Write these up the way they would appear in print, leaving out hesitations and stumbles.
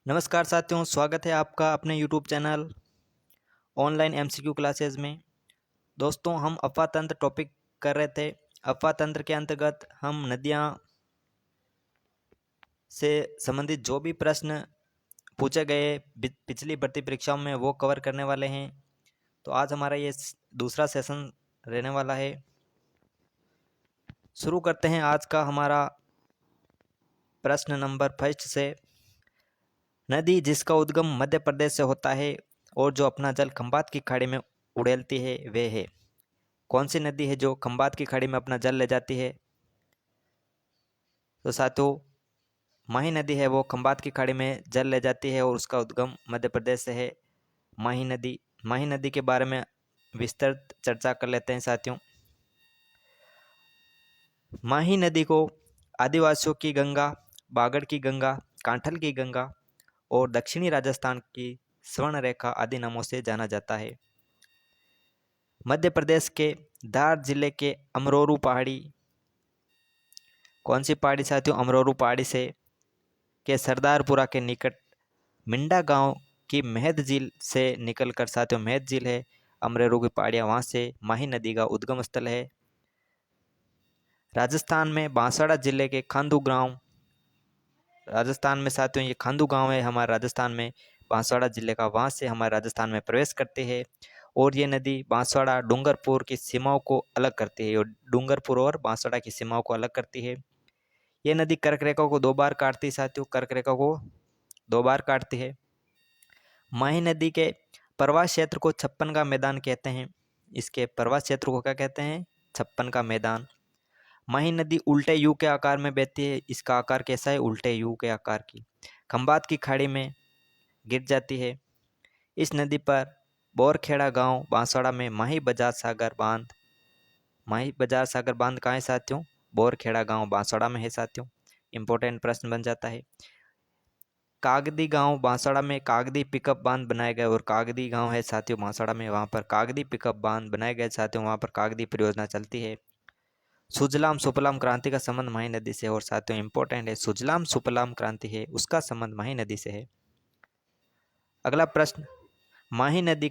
नमस्कार साथियों, स्वागत है आपका अपने YouTube channel online MCQ classes में। दोस्तों, हम अफवाह तंत्र टॉपिक कर रहे थे। अफवाह तंत्र के अंतर्गत हम नदियाँ से संबंधित जो भी प्रश्न पूछे गए पिछली भर्ती परीक्षाओं में वो कवर करने वाले हैं। तो आज हमारा ये दूसरा सेशन रहने वाला है। शुरू करते हैं आज का हमारा प्रश्न नंबर फर्स्ट से। नदी जिसका उद्गम मध्य प्रदेश से होता है और जो अपना जल खंबात की खाड़ी में उड़ेलती है वे है। कौन सी नदी है जो खंबात की खाड़ी में अपना जल ले जाती है? तो साथियों, माही नदी है, वो खंबात की खाड़ी में जल ले जाती है और उसका उद्गम मध्य प्रदेश से है। माही नदी के बारे में विस्तृत चर्चा कर लेते हैं साथियों। माही नदी को आदिवासियों की गंगा, बागड़ की गंगा, कांठल की गंगा और दक्षिणी राजस्थान की स्वर्ण रेखा आदि नामों से जाना जाता है। मध्य प्रदेश के धार जिले के अमरोरू पहाड़ी, कौन सी पहाड़ी साथियों? अमरोरू पहाड़ी से के सरदारपुरा के निकट मिंडा गांव की मेहद झील से निकलकर साथियों, मेहद झील है अमरेरू की पहाड़ियाँ, वहाँ से माही नदी का उद्गम स्थल है। राजस्थान में बांसवाड़ा जिले के खांदू गांव, राजस्थान में साथियों ये खांदू गांव है हमारे राजस्थान में, बांसवाड़ा जिले का, वहाँ से हमारे राजस्थान में प्रवेश करती है। और ये नदी बांसवाड़ा डूंगरपुर की सीमाओं को अलग करती है, और डूंगरपुर और बांसवाड़ा की सीमाओं को अलग करती है। ये नदी कर्क रेखा को 2 बार काटती है साथियों, कर्क रेखा को 2 बार काटती है। माही नदी के प्रवाह क्षेत्र को छप्पन का मैदान कहते हैं। इसके प्रवाह क्षेत्र को क्या कहते हैं? छप्पन का मैदान। माही नदी उल्टे यू के आकार में बहती है। इसका आकार कैसा है? उल्टे यू के आकार की। खंबात की खाड़ी में गिर जाती है। इस नदी पर बोरखेड़ा गांव बांसवाड़ा में माही बजाज सागर बांध कहाँ है साथियों? बोरखेड़ा गांव बांसवाड़ा में है साथियों। इंपॉर्टेंट प्रश्न बन जाता है। कागदी गांव बांसवाड़ा में कागदी पिकअप बांध बनाए गए, और कागदी गांव है साथियों बांसवाड़ा में, वहाँ पर कागदी पिकअप बांध बनाए गए साथियों, वहाँ पर कागदी परियोजना चलती है। सुजलाम सुफलाम क्रांति का संबंध माही नदी से, और साथियों इंपॉर्टेंट है, सुजलाम सुफलाम क्रांति है उसका संबंध माही नदी से है। अगला प्रश्न, माही नदी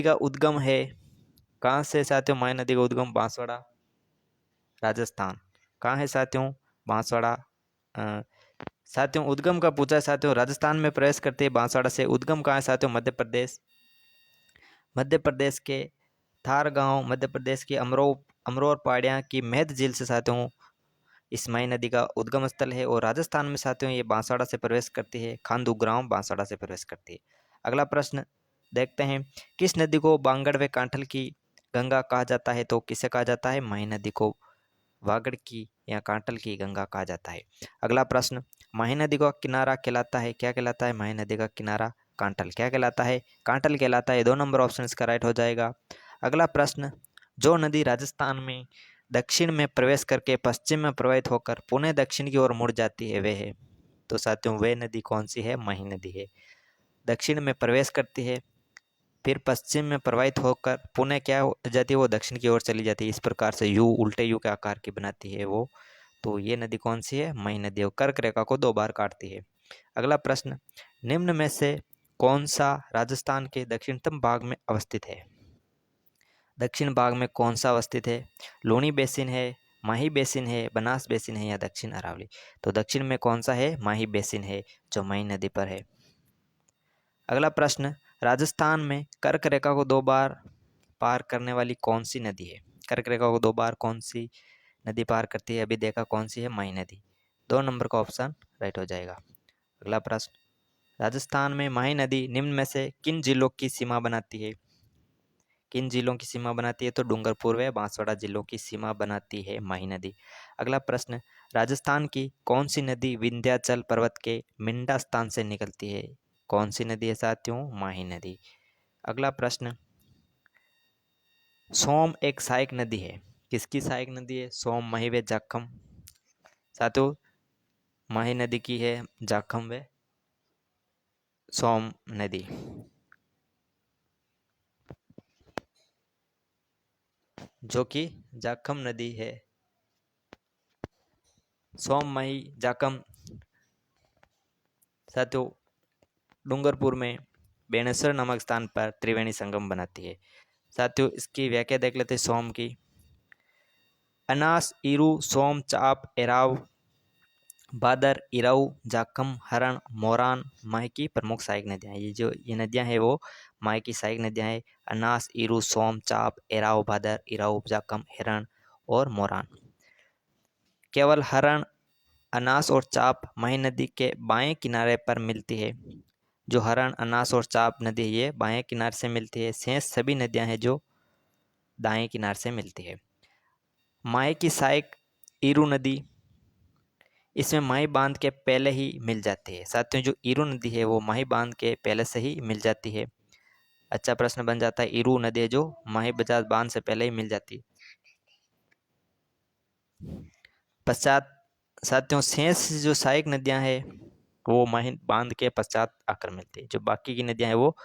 का उद्गम है कहाँ से साथियों? माही नदी का उद्गम बांसवाड़ा, राजस्थान। कहाँ है साथियों? बांसवाड़ा। साथियों उद्गम का पूछा है साथियों, राजस्थान में प्रवेश करते हैं बांसवाड़ा से। उद्गम कहाँ है साथियों? मध्य प्रदेश। मध्य प्रदेश के थार गांव, मध्य प्रदेश की अमरोर पहाड़ियाँ की मेहद झील से साथियों इस माही नदी का उद्गम स्थल है। और राजस्थान में साथियों ये बांसवाड़ा से प्रवेश करती है, खांदू ग्राम बांसवाड़ा से प्रवेश करती है। अगला प्रश्न देखते हैं, किस नदी को बांगड़ व कांठल की गंगा कहा जाता है? तो किसे कहा जाता है? माही नदी को वागड़ की या कांटल की गंगा कहा जाता है। अगला प्रश्न, माही नदी का किनारा कहलाता है, क्या कहलाता है? माही नदी का किनारा कांटल क्या कहलाता है? कांटल कहलाता है। 2 नंबर ऑप्शन इसका राइट हो जाएगा। अगला प्रश्न, जो नदी राजस्थान में दक्षिण में प्रवेश करके पश्चिम में प्रवाहित होकर पुनः दक्षिण की ओर मुड़ जाती है वे है? तो साथियों वे नदी कौन सी है? माही नदी है। दक्षिण में प्रवेश करती है, फिर पश्चिम में प्रवाहित होकर पुनः क्या हो जाती है? वो दक्षिण की ओर चली जाती है। इस प्रकार से यू, उल्टे यू के आकार की बनाती है वो। तो ये नदी कौन सी है? माही नदी, और कर्क रेखा को 2 बार काटती है। अगला प्रश्न, निम्न में से कौन सा राजस्थान के दक्षिणतम भाग में अवस्थित है? दक्षिण भाग में कौन सा अवस्थित है? लूणी बेसिन है, माही बेसिन है, बनास बेसिन है, या दक्षिण अरावली? तो दक्षिण में कौन सा है? माही बेसिन है, जो माही नदी पर है। अगला प्रश्न, राजस्थान में कर्क रेखा को 2 बार पार करने वाली कौन सी नदी है? कर्क रेखा को 2 बार कौन सी नदी पार करती है? अभी देखा कौन सी है? माही नदी। 2 नंबर का ऑप्शन राइट हो जाएगा। अगला प्रश्न, राजस्थान में माही नदी निम्न में से किन जिलों की सीमा बनाती है? किन जिलों की सीमा बनाती है? तो डूंगरपुर व बांसवाड़ा जिलों की सीमा बनाती है माही नदी। अगला प्रश्न, राजस्थान की कौन सी नदी विंध्याचल पर्वत के मिंडा स्थान से निकलती है? कौन सी नदी है साथियों? माही नदी। अगला प्रश्न, सोम एक सहायक नदी है, किसकी सहायक नदी है? सोम, माही व जाखम। साथियों माही नदी की है जाखम व सोम नदी। जो कि जाखम नदी है, सोम, माही, जाखम साथियों डूंगरपुर में बेणेश्वर नामक स्थान पर त्रिवेणी संगम बनाती है। साथियों इसकी व्याख्या देख लेते हैं सोम की। अनास, ईरू, सोम, चाप, एराव, भादर, इराऊ, जाखम, हरण, मोरान माह की प्रमुख सहायक नदियां हैं। ये नदियां हैं वो माह की सहायक नदियां हैं। अनास, ईरू, सोम, चाप, एराव, भादर, इराऊ, जाखम, हिरण और मोरान। केवल हरण, अनास और चाप माही नदी के बाएं किनारे पर मिलती है। जो हरण, अनास और चाप नदी है ये बाएं किनारे से मिलती है। शेष सभी नदियां हैं जो दाएं किनारे से मिलती है। माहे की सहायक ईरू नदी, इसमें माही बांध के पहले ही मिल जाती है। साथियों जो ईरू नदी है वो माही बांध के पहले से ही मिल जाती है। अच्छा प्रश्न बन जाता है, ईरू नदी है जो माही बजाज बांध से पहले ही मिल जाती है। पश्चात साथियों शेष जो सहायक नदियां हैं वो माही बांध के पश्चात आकर मिलती है। जो बाकी की नदियां हैं वो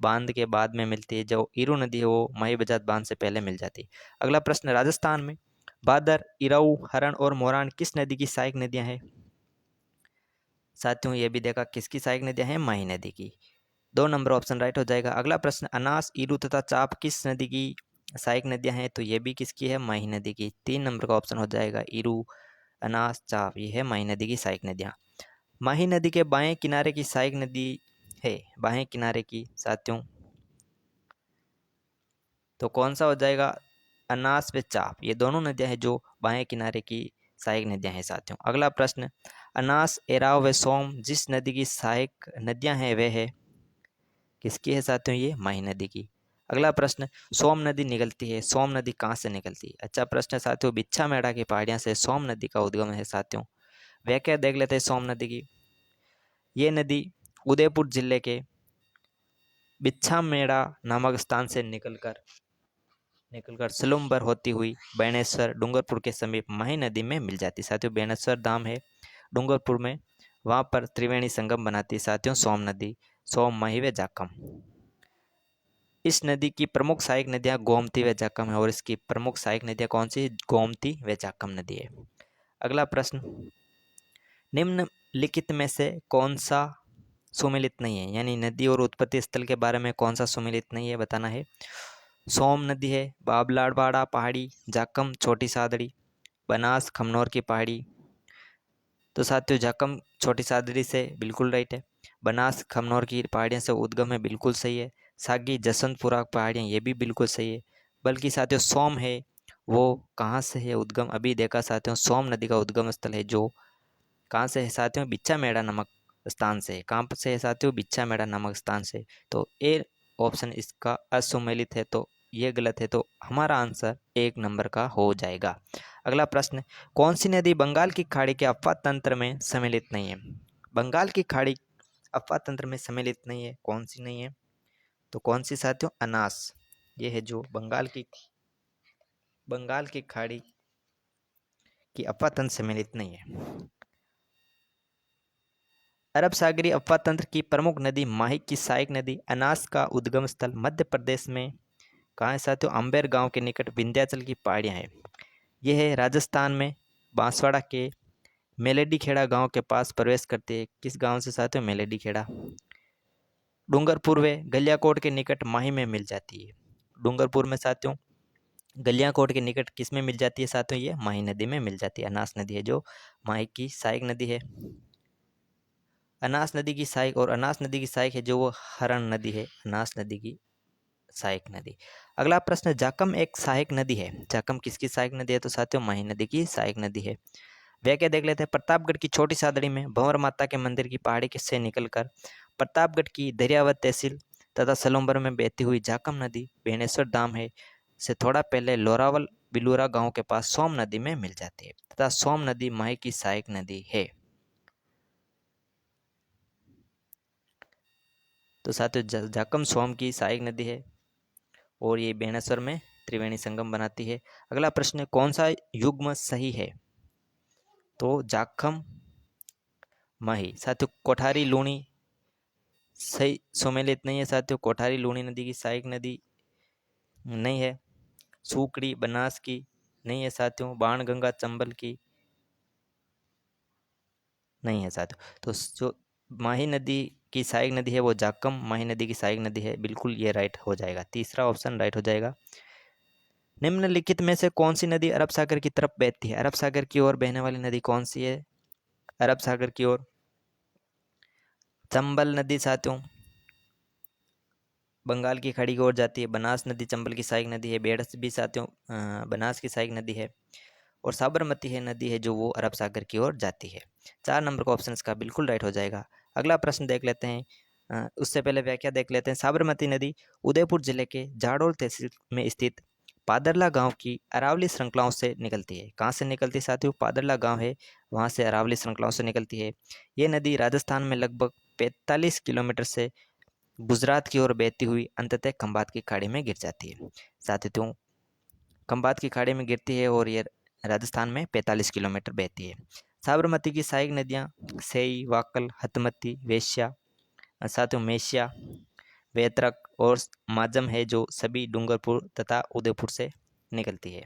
बांध के बाद में मिलती है। जो ईरू नदी है वो माही बजाज बांध से पहले मिल जाती है। अगला प्रश्न, राजस्थान में भादर, इराऊ, हरण और मोरान किस नदी की सहायक नदियां हैं? साथियों ये भी देखा किसकी सहायक नदियां हैं? माही नदी की। 2 नंबर ऑप्शन राइट हो जाएगा। अगला प्रश्न, अनास, ईरू तथा चाप किस नदी की सहायक नदियां हैं? तो ये भी किसकी है? माही नदी की। 3 नंबर का ऑप्शन हो जाएगा। ईरू, अनास, चाप ये है माही नदी की सहायक नदियां। माही नदी के बाएं किनारे की सहायक नदी है, बाएं किनारे की साथियों, तो कौन सा हो जाएगा? अनास व चाप ये दोनों नदियां हैं जो बाएं किनारे की सहायक नदियां हैं साथियों। अगला प्रश्न, अनास, एराव व सोम जिस नदी की सहायक नदियां हैं वह है किसकी है साथियों? ये माही नदी की। अगला प्रश्न, सोम नदी निकलती है, सोम नदी कहाँ से निकलती है? अच्छा प्रश्न है साथियों, बिच्छा मेढ़ा की पहाड़ियां से सोम नदी का उद्गम है साथियों। व्याख्या देख लेते हैं सोम नदी की। ये नदी उदयपुर जिले के बिच्छा मेढ़ा नामक स्थान से निकलकर सलूम्बर होती हुई बेणेश्वर डूंगरपुर के समीप माही नदी में मिल जाती है। साथियों बेणेश्वर धाम है डूंगरपुर में, वहां पर त्रिवेणी संगम बनाती है साथियों सोम नदी, सोम, माही व जाखम। इस नदी की प्रमुख सहायक नदियां गोमती व जाखम है और इसकी प्रमुख सहायक नदियां कौन सी? गोमती व जाखम नदी है। अगला प्रश्न, निम्नलिखित में से कौन सा सुमेलित नहीं है? यानी नदी और उत्पत्ति स्थल के बारे में कौन सा सुमेलित नहीं है बताना है। सोम नदी है बाबलाड़वाड़ा पहाड़ी, जाखम छोटी सादड़ी, बनास खमनोर की पहाड़ी। तो साथियों जाखम छोटी सादड़ी से बिल्कुल राइट है। बनास खमनोर की पहाड़ियों से उद्गम है, बिल्कुल सही है। सागी जसवंतपुरा पहाड़ियाँ ये भी बिल्कुल सही है। बल्कि साथियों सोम है वो कहाँ से है उद्गम? अभी देखा साथियों, सोम नदी का उद्गम स्थल है जो कहाँ से है साथियों? बिच्छा मेढ़ा नामक स्थान से। कहाँ से है साथियों? बिच्छा मेढ़ा नामक स्थान से। तो ए ऑप्शन इसका असुमेलित है, तो ये गलत है, तो हमारा आंसर 1 नंबर का हो जाएगा। अगला प्रश्न, कौन सी नदी बंगाल की खाड़ी के अफवाह तंत्र में सम्मिलित नहीं है? बंगाल की खाड़ी अफवाह तंत्र में सम्मिलित नहीं है, कौन सी नहीं है? तो कौन सी साथियों? अनास, ये है जो बंगाल की खाड़ी की अफवाह तंत्र सम्मिलित नहीं है। अरब सागरीय अफवाह तंत्र की प्रमुख नदी माही की सहायक नदी अनास का उद्गम स्थल मध्य प्रदेश में कहाँ है साथियों? अम्बेर गांव के निकट विंध्याचल की पहाड़ियाँ हैं। यह है राजस्थान में बांसवाड़ा के मेलेडी खेड़ा गांव के पास प्रवेश करती है। किस गांव से साथियों? मेलेडी खेड़ा। डूंगरपुर व गलियाकोट के निकट माही में मिल जाती है। डूंगरपुर में साथियों गलियाकोट के निकट किस में मिल जाती है साथियों? ये माही नदी में मिल जाती है। अनास नदी है जो माही की सहायक नदी है। अनास नदी की सहायक और अनास नदी की सहायक है जो वो हरण नदी है, अनास नदी की सहायक नदी। अगला प्रश्न, जाखम एक सहायक नदी है, जाखम किसकी सहायक नदी है? तो साथियों माही नदी की सहायक नदी है। व्याख्या देख लेते हैं, प्रतापगढ़ की छोटी सादड़ी में भंवर माता के मंदिर की पहाड़ी से निकलकर प्रतापगढ़ की दरियावत तहसील तथा सलूम्बर में बहती हुई जाखम नदी बेणेश्वर धाम है से थोड़ा पहले लोरावल बिलूरा गांव के पास सोम नदी में मिल जाती है तथा सोम नदी माही की सहायक नदी है। तो साथियों जाखम सोम की सहायक नदी है और ये बेणेश्वर में त्रिवेणी संगम बनाती है। अगला प्रश्न, कौन सा युग्म सही है? तो जाखम माही। साथियों कोठारी लूणी सही सुमेलित नहीं है साथियों, कोठारी लूणी नदी की सहायक नदी नहीं है। सूकड़ी बनास की नहीं है साथियों, बाणगंगा चंबल की नहीं है साथियों। तो जो माही नदी की सहायक नदी है वो जाकम माही नदी की सहायक नदी है, बिल्कुल ये राइट हो जाएगा, तीसरा ऑप्शन राइट हो जाएगा। निम्नलिखित में से कौन सी नदी अरब सागर की तरफ बहती है? अरब सागर की ओर बहने वाली नदी कौन सी है? अरब सागर की ओर चंबल नदी साथियों बंगाल की खाड़ी की ओर जाती है। बनास नदी चंबल की सहायक नदी है। बेड़स भी साथियों बनास की सहायक नदी है। और साबरमती है नदी है जो वो अरब सागर की ओर जाती है। 4 नंबर का ऑप्शन इसका बिल्कुल राइट हो जाएगा। अगला प्रश्न देख लेते हैं। उससे पहले व्याख्या देख लेते हैं। साबरमती नदी उदयपुर जिले के जाडोल तहसील में स्थित पादरला गांव की अरावली श्रृंखलाओं से निकलती है। कहाँ से निकलती है साथियों? पादरला गांव है वहाँ से अरावली श्रृंखलाओं से निकलती है। ये नदी राजस्थान में लगभग 45 किलोमीटर से गुजरात की ओर बहती हुई अंततः खंबात की खाड़ी में गिर जाती है। साथियों खंबात की खाड़ी में गिरती है और ये राजस्थान में 45 किलोमीटर बहती है। साबरमती की सहायक नदियाँ सेई, वाकल, हतमती, वेश्या, साथियों मेश्या, वेत्रक और माजम है जो सभी डूंगरपुर तथा उदयपुर से निकलती है।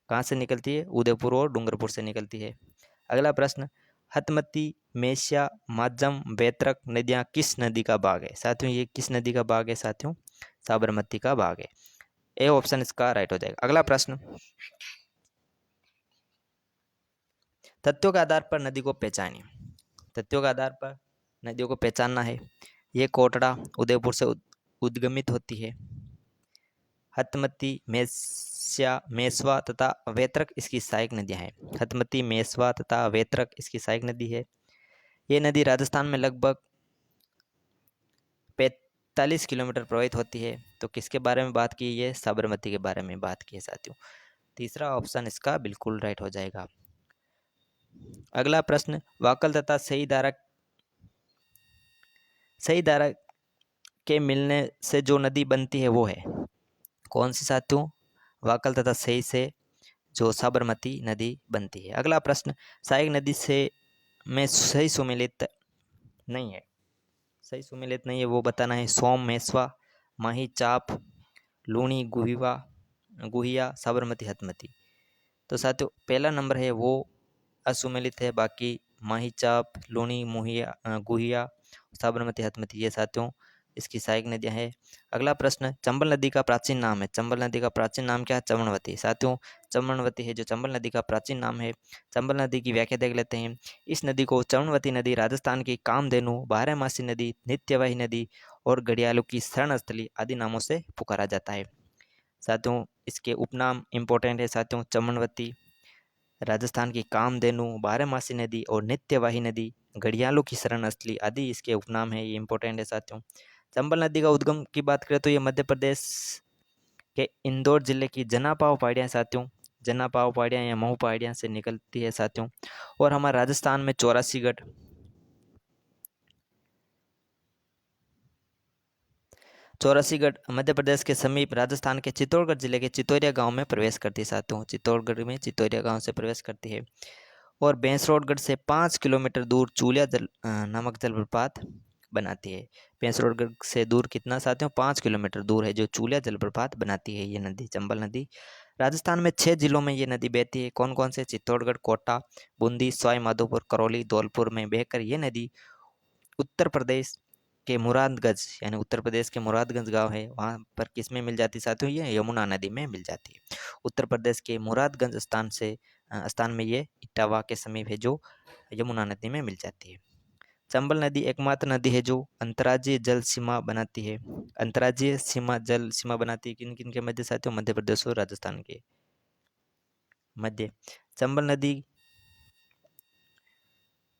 कहाँ से निकलती है? उदयपुर और डूंगरपुर से निकलती है। अगला प्रश्न, हतमती, मेश्या, माजम, वेत्रक नदियाँ किस नदी का भाग है? साथियों ये किस नदी का भाग है? साथियों साबरमती का भाग है। ए ऑप्शन इसका राइट हो जाएगा। अगला प्रश्न, तथ्यों के आधार पर नदी को पहचानिए। तथ्यों के आधार पर नदियों को पहचानना है। ये कोटड़ा उदयपुर से उद्गमित होती है। हतमती, मेस्या, मेसवा तथा वेत्रक इसकी सहायक नदियां हैं। हतमती, मेसवा तथा वेत्रक इसकी सहायक नदी है। ये नदी राजस्थान में लगभग 45 किलोमीटर प्रवाहित होती है। तो किसके बारे में बात की? ये साबरमती के बारे में बात की है साथियों। तीसरा ऑप्शन इसका बिल्कुल राइट हो जाएगा। अगला प्रश्न, वाकल तथा सही धारा के मिलने से जो नदी बनती है वो है कौन सी साथियों? वाकल तथा सही से जो साबरमती नदी बनती है। अगला प्रश्न, सहायक नदी से में सही सुमेलित नहीं है। सही सुमेलित नहीं है वो बताना है। सोम, मेसवा, माही, चाप, लूणी, गुहिया, साबरमती, हतमती। तो साथियों पहला नंबर है वो असुमेलित है। बाकी माही, चाप, लूणी, गुहिया, साबरमती, हतमती ये साथियों इसकी सहायक नदियां हैं। अगला प्रश्न, चंबल नदी का प्राचीन नाम है। चंबल नदी का प्राचीन नाम क्या है? चमनवती। साथियों चमनवती है जो चंबल नदी का प्राचीन नाम है। चंबल नदी की व्याख्या देख लेते हैं। इस नदी को चमनवती नदी, राजस्थान की कामधेनु, बारहमासी नदी, नित्यवाही नदी और घड़ियालों की शरण स्थली आदि नामों से पुकारा जाता है। साथियों इसके उपनाम इंपॉर्टेंट है। साथियों चमनवती, राजस्थान की कामधेनु, बारहमासी नदी और नित्यवाही नदी, घड़ियालों की शरण स्थली आदि इसके उपनाम है। ये इंपॉर्टेंट है साथियों। चंबल नदी का उद्गम की बात करें तो ये मध्य प्रदेश के इंदौर जिले की जनापाव पहाड़ियाँ साथियों, जनापाव पहाड़ियाँ या महू पहाड़ियाँ से निकलती है साथियों। और हमारा राजस्थान में चौरासीगढ़ मध्य प्रदेश के समीप राजस्थान के चित्तौड़गढ़ जिले के चितौरिया गांव में प्रवेश करती है साथियों। चित्तौड़गढ़ में चितौरिया गांव से प्रवेश करती है। और बेंसरोडगढ़ से 5 किलोमीटर दूर चूलिया नामक जलप्रपात बनाती है। बेंसरोडगढ़ से दूर कितना साथियों? 5 किलोमीटर दूर है जो चूलिया जलप्रपात बनाती है ये नदी, चंबल नदी। राजस्थान में 6 जिलों में ये नदी बहती है। कौन कौन से? चित्तौड़गढ़, कोटा, बूंदी, सवाई माधोपुर, करौली, धौलपुर में बहकर ये नदी उत्तर प्रदेश के मुरादगंज यानी उत्तर प्रदेश के मुरादगंज गांव है वहाँ पर किस में मिल जाती है साथियों? ये यमुना नदी में मिल जाती है। उत्तर प्रदेश के मुरादगंज स्थान में ये इटावा के समीप है जो यमुना नदी में मिल जाती है। चंबल नदी एकमात्र नदी है जो अंतर्राज्यीय जल सीमा बनाती है। अंतर्राज्यीय जल सीमा बनाती है किन किन के मध्य साथियों? मध्य प्रदेश और राजस्थान के मध्य।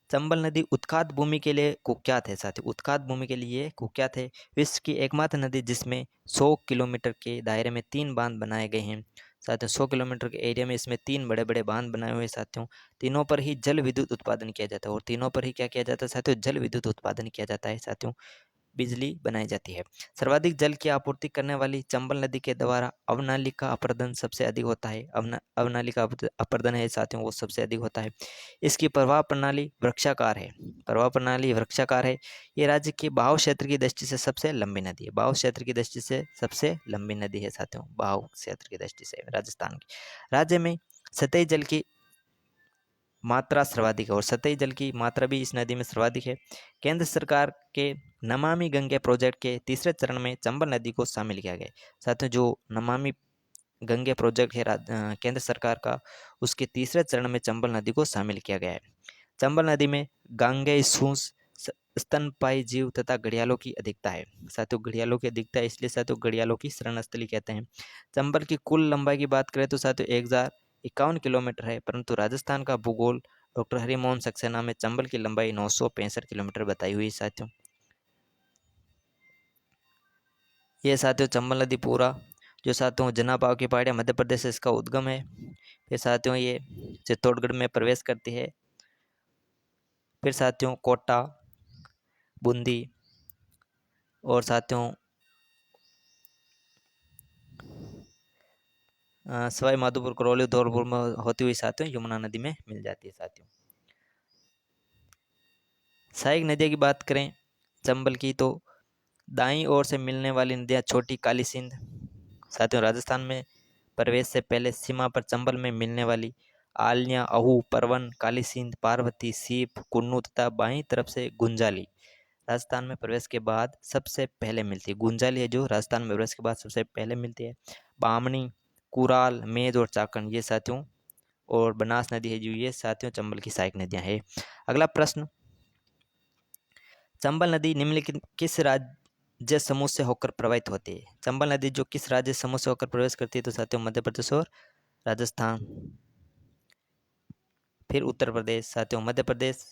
चंबल नदी उत्खात भूमि के लिए कुख्यात है साथियों। उत्खात भूमि के लिए कुख्यात है। विश्व की एकमात्र नदी जिसमें 100 किलोमीटर के दायरे में 3 बांध बनाए गए हैं साथियों। 100 किलोमीटर के एरिया में इसमें 3 बड़े बड़े बांध बनाए हुए हैं साथियों। तीनों पर ही जल विद्युत उत्पादन किया जाता है। और तीनों पर ही क्या किया जाता है साथियों? जल विद्युत उत्पादन किया जाता है साथियों। बिजली बनाई जाती है। सर्वाधिक जल की आपूर्ति करने वाली चंबल नदी के द्वारा अवनाली का अपरदन सबसे अधिक होता है। अवनाली का अपरदन है साथियों वो सबसे अधिक होता है। इसकी प्रवाह प्रणाली वृक्षाकार है। प्रवाह प्रणाली वृक्षाकार है। ये राज्य की बहाव क्षेत्र की दृष्टि से सबसे लंबी नदी है। बहाव क्षेत्र की दृष्टि से सबसे लंबी नदी है साथियों। बहाव क्षेत्र की दृष्टि से राजस्थान की राज्य में सतही जल की मात्रा सर्वाधिक है और सतही जल की मात्रा भी इस नदी में सर्वाधिक है। केंद्र सरकार के नमामि गंगे प्रोजेक्ट के तीसरे चरण में चंबल नदी को शामिल किया गया है। साथियों, जो नमामि गंगे प्रोजेक्ट है केंद्र सरकार का, उसके तीसरे चरण में चंबल नदी को शामिल किया गया है। चंबल नदी में गांगेय सूस स्तनपायी जीव तथा घड़ियालों की अधिकता है। साथियों, घड़ियालों की अधिकता है, इसलिए साथियों घड़ियालों की शरण स्थली कहते हैं। चंबल की कुल लंबाई की बात करें तो साथियों 1051 किलोमीटर है, परंतु राजस्थान का भूगोल डॉक्टर हरिमोहन सक्सेना में चंबल की लंबाई 965 किलोमीटर बताई हुई है। साथियों, ये साथियों चंबल नदी पूरा जो साथियों जनाबाव की पहाड़ियाँ मध्य प्रदेश से इसका उद्गम है। फिर साथियों ये चित्तौड़गढ़ में प्रवेश करती है। फिर साथियों कोटा, बूंदी और साथियों सवाई माधोपुर, करौली, धौलपुर में होती हुई साथियों यमुना नदी में मिल जाती है। साथियों, सहायक नदियों की बात करें चंबल की तो दाईं ओर से मिलने वाली नदियाँ छोटी काली सिंध। साथियों, राजस्थान में प्रवेश से पहले सीमा पर चंबल में मिलने वाली आलियाँ, अहू, परवन, काली सिंध, पार्वती, सीप, कुन्नू तथा बाईं तरफ से गुंजाली राजस्थान में प्रवेश के बाद सबसे पहले मिलती है। गुंजाली है जो राजस्थान में प्रवेश के बाद सबसे पहले मिलती है। बामनी, कुराल, मेद और चाकन ये साथियों और बनास नदी है जो ये साथियों चंबल की सहायक नदियां हैं। अगला प्रश्न, चंबल नदी निम्नलिखित किस राज्य समूह से होकर प्रवाहित होती है? चंबल नदी जो किस राज्य समूह से होकर प्रवेश करती है तो साथियों मध्य प्रदेश और राजस्थान। फिर उत्तर प्रदेश, साथियों मध्य प्रदेश,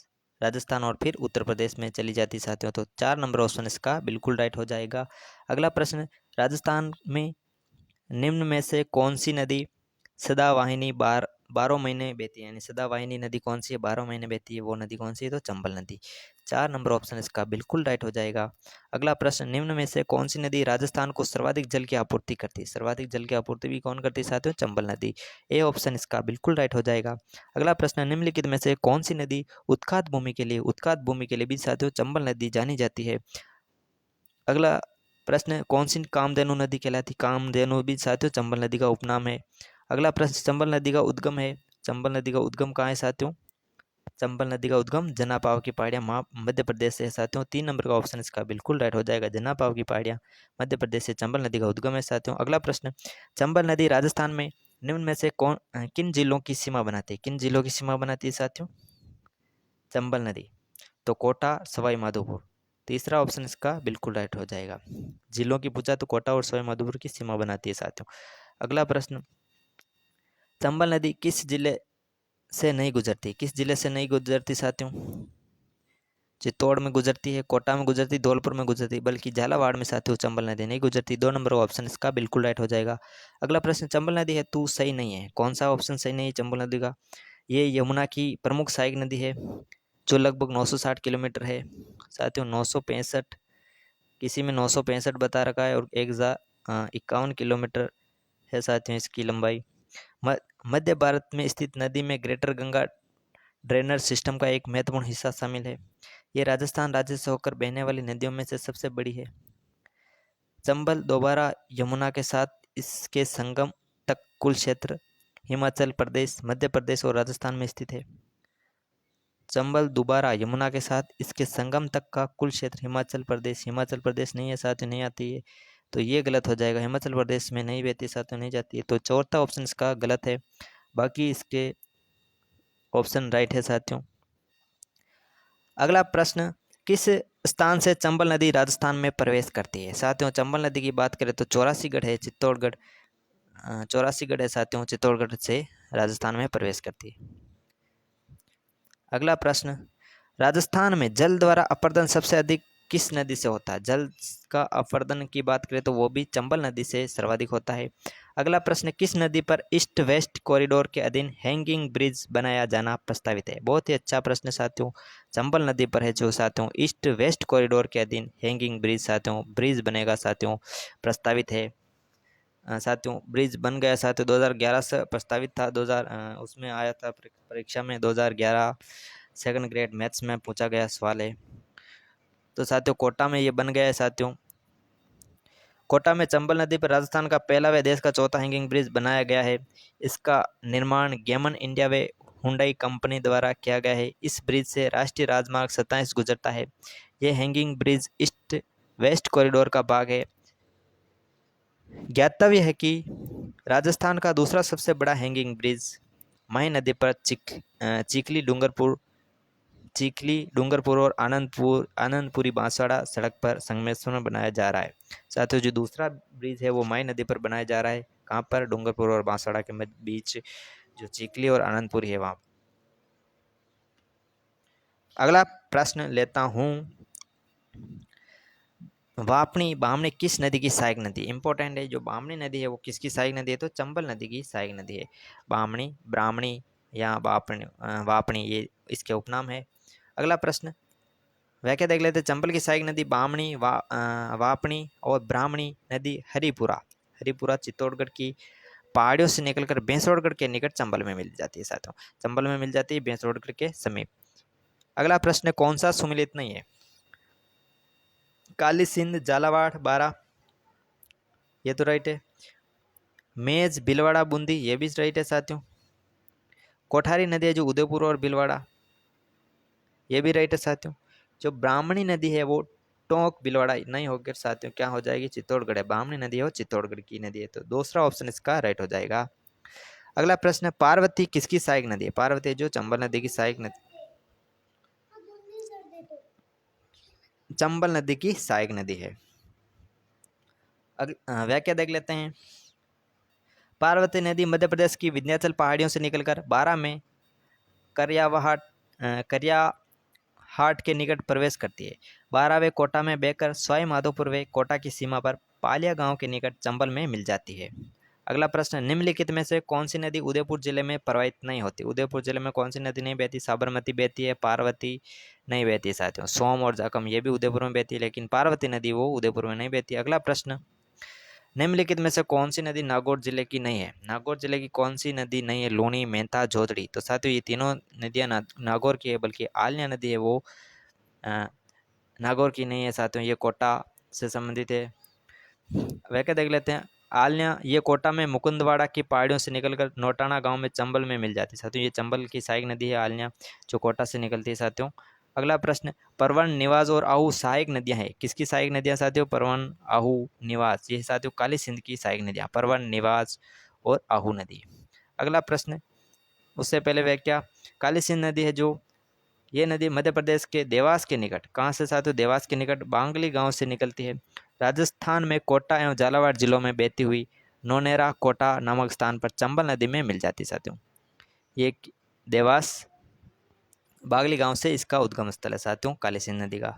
राजस्थान और फिर उत्तर प्रदेश में चली जाती है। साथियों, तो 4 नंबर ऑप्शन इसका बिल्कुल राइट हो जाएगा। अगला प्रश्न, राजस्थान में निम्न में से कौन सी नदी सदावाहिनी 12 महीने बहती है? यानी सदावाहिनी नदी कौन सी है, 12 महीने बहती है, वो नदी कौन सी है? तो चंबल नदी। 4 नंबर ऑप्शन इसका बिल्कुल राइट हो जाएगा। अगला प्रश्न, निम्न में से कौन सी नदी राजस्थान को सर्वाधिक जल की आपूर्ति करती है? सर्वाधिक जल की आपूर्ति भी कौन करती है साथियों? चंबल नदी। ए ऑप्शन इसका बिल्कुल राइट हो जाएगा। अगला प्रश्न, निम्नलिखित में से कौन सी नदी उत्खात भूमि के लिए भी साथियों चंबल नदी जानी जाती है? अगला प्रश्न, कौन सी कामधेनु नदी कहलाती? कामधेनु भी साथियों चंबल नदी का उपनाम है। अगला प्रश्न, चंबल नदी का उद्गम है, चंबल नदी का उद्गम कहाँ है साथियों? चंबल नदी का उद्गम जनापाव की पहाड़ियाँ मध्य प्रदेश से है। साथियों 3 नंबर का ऑप्शन इसका बिल्कुल राइट हो जाएगा। जनापाव की पहाड़ियाँ मध्य प्रदेश से चंबल नदी का उद्गम है। साथियों, अगला प्रश्न, चंबल नदी राजस्थान में निम्न में से किन जिलों की सीमा बनाती है? किन जिलों की सीमा बनाती है साथियों चंबल नदी? तो कोटा, सवाई माधोपुर। तीसरा ऑप्शन इसका बिल्कुल राइट हो जाएगा। जिलों की पूछा तो कोटा और सवाई माधोपुर की सीमा बनाती है साथियों। अगला प्रश्न, चंबल नदी किस जिले से नहीं गुजरती? किस जिले से नहीं गुजरती साथियों? चित्तौड़ में गुजरती है, कोटा में गुजरती, धौलपुर में गुजरती, बल्कि झालावाड़ में साथियों चंबल नदी नहीं गुजरती। 2 नंबर का ऑप्शन इसका बिल्कुल राइट हो जाएगा। अगला प्रश्न, चंबल नदी है तू सही नहीं है, कौन सा ऑप्शन सही नहीं है चंबल नदी का? ये यमुना की प्रमुख सहायक नदी है जो लगभग 960 किलोमीटर है। साथियों 965, किसी में 965 बता रखा है और 1051 किलोमीटर है साथियों इसकी लंबाई। मध्य भारत में स्थित नदी में ग्रेटर गंगा ड्रेनेज सिस्टम का एक महत्वपूर्ण हिस्सा शामिल है। ये राजस्थान राज्य से होकर बहने वाली नदियों में से सबसे बड़ी है। चंबल दोबारा यमुना के साथ इसके संगम तक कुल क्षेत्र हिमाचल प्रदेश, मध्य प्रदेश और राजस्थान में स्थित है। चंबल दोबारा यमुना के साथ इसके संगम तक का कुल क्षेत्र हिमाचल प्रदेश नहीं है साथियों, नहीं आती है, तो ये गलत हो जाएगा। हिमाचल प्रदेश में नहीं बहती साथियों, नहीं जाती है, तो चौथा ऑप्शन इसका गलत है। बाकी इसके ऑप्शन राइट है साथियों। अगला प्रश्न, किस स्थान से चंबल नदी राजस्थान में प्रवेश करती है? साथियों चंबल नदी की बात करें तो चौरासीगढ़ है, चित्तौड़गढ़, चौरासीगढ़ है साथियों, चित्तौड़गढ़ से राजस्थान में प्रवेश करती है। अगला प्रश्न, राजस्थान में जल द्वारा अपर्दन सबसे अधिक किस नदी से होता है? जल का अपर्दन की बात करें तो वो भी चंबल नदी से सर्वाधिक होता है। अगला प्रश्न, किस नदी पर ईस्ट वेस्ट कॉरिडोर के अधीन हैंगिंग ब्रिज बनाया जाना प्रस्तावित है? बहुत ही अच्छा प्रश्न साथियों, चंबल नदी पर है जो साथियों ईस्ट वेस्ट कॉरिडोर के अधीन हैंगिंग ब्रिज साथियों ब्रिज बनेगा साथियों, प्रस्तावित है। साथियों ब्रिज बन गया साथियों, 2011 से प्रस्तावित था, 2000 उसमें आया था परीक्षा में, 2011 सेकंड ग्रेड मैथ्स में पूछा गया सवाल है। तो साथियों कोटा में ये बन गया है साथियों। कोटा में चंबल नदी पर राजस्थान का पहला व देश का चौथा हैंगिंग ब्रिज बनाया गया है। इसका निर्माण गेमन इंडिया वे हुंडई कंपनी द्वारा किया गया है। इस ब्रिज से राष्ट्रीय राजमार्ग 27 गुजरता है। यह hanging bridge east west corridor का भाग है। ज्ञातव्य है कि राजस्थान का दूसरा सबसे बड़ा हैंगिंग ब्रिज माही नदी पर चिखली डूंगरपुर और आनंदपुरी बांसवाड़ा सड़क पर संगमेश्वर में बनाया जा रहा है। साथियों, जो दूसरा ब्रिज है वो माही नदी पर बनाया जा रहा है। कहाँ पर? डूंगरपुर और बांसवाड़ा के बीच, जो चिखली और आनंदपुरी है वहाँ। अगला प्रश्न लेता हूँ, बामनी किस नदी की सहायक नदी? इंपॉर्टेंट है। जो बामनी नदी है वो किसकी सहायक नदी है? तो चंबल नदी की सहायक नदी है। बामनी, ब्राह्मणी या वापनी ये इसके उपनाम है। अगला प्रश्न व्याख्या देख लेते हैं। चंबल की सहायक नदी बामनी, वापनी और ब्राह्मणी नदी हरिपुरा चित्तौड़गढ़ की पहाड़ियों से निकलकर बेंसरोडगढ़ के निकट चंबल में मिल जाती है। साथियों, चंबल में मिल जाती है बेंसरोडगढ़ के समीप। अगला प्रश्न कौन सा सुमिलित नहीं है? काली सिंध, झालावाड़, बारा, ये तो राइट है। मेज, भीलवाड़ा, बूंदी, ये भी राइट है साथियों। कोठारी नदी है जो उदयपुर और भीलवाड़ा, ये भी राइट है साथियों। जो ब्राह्मणी नदी है वो टोंक भीलवाड़ा नहीं होकर साथियों क्या हो जाएगी? चित्तौड़गढ़ है। ब्राह्मणी नदी है वो चित्तौड़गढ़ की नदी है, तो दूसरा ऑप्शन इसका राइट हो जाएगा। अगला प्रश्न पार्वती किसकी सहायक नदी है? पार्वती जो चंबल नदी की सहायक नदी, चंबल नदी की सहायक नदी है। व्याख्या देख लेते हैं। पार्वती नदी मध्य प्रदेश की विंध्याचल पहाड़ियों से निकलकर बारा में करियाहाट के निकट प्रवेश करती है। बारा वे कोटा में बहकर सवाई माधोपुर वे कोटा की सीमा पर पालिया गांव के निकट चंबल में मिल जाती है। अगला प्रश्न निम्नलिखित में से कौन सी नदी उदयपुर जिले में प्रवाहित नहीं होती? उदयपुर जिले में कौन सी नदी नहीं बहती? साबरमती बहती है, पार्वती नहीं बहती साथियों। सोम और जाकम ये भी उदयपुर में बहती है, लेकिन पार्वती नदी वो उदयपुर में नहीं बहती। अगला प्रश्न निम्नलिखित में से कौन सी नदी नागौर जिले की नहीं है? नागौर जिले की कौन सी नदी नहीं है? लूनी, मेहता, जोधड़ी। तो साथियों ये तीनों नदियां नागौर की है, बल्कि आल्या नदी है वो नागौर की नहीं है साथियों, ये कोटा से संबंधित है। वह देख लेते हैं। आल्या ये कोटा में मुकुंदवाड़ा की पहाड़ियों से निकलकर नोटाना गांव में चंबल में मिल जाती है साथियों। ये चंबल की सहायक नदी है आल्या, जो कोटा से निकलती है साथियों। अगला प्रश्न परवन, निवास और आहू सहायक नदियां हैं। किसकी सहायक नदियां साथियों? परवन, आहू, निवास, ये साथियों काली सिंध की सहायक नदियां, परवन, निवास और आहू नदी। अगला प्रश्न उससे पहले व्याख्या। काली सिंध नदी है जो ये नदी मध्य प्रदेश के देवास के निकट, कहाँ से साथियों? देवास के निकट बांगली गांव से निकलती है। राजस्थान में कोटा एवं झालावाड़ जिलों में बहती हुई नोनेरा कोटा नामक स्थान पर चंबल नदी में मिल जाती है साथियों। ये देवास बागली गांव से इसका उद्गम स्थल है साथियों, काली सिंध नदी का।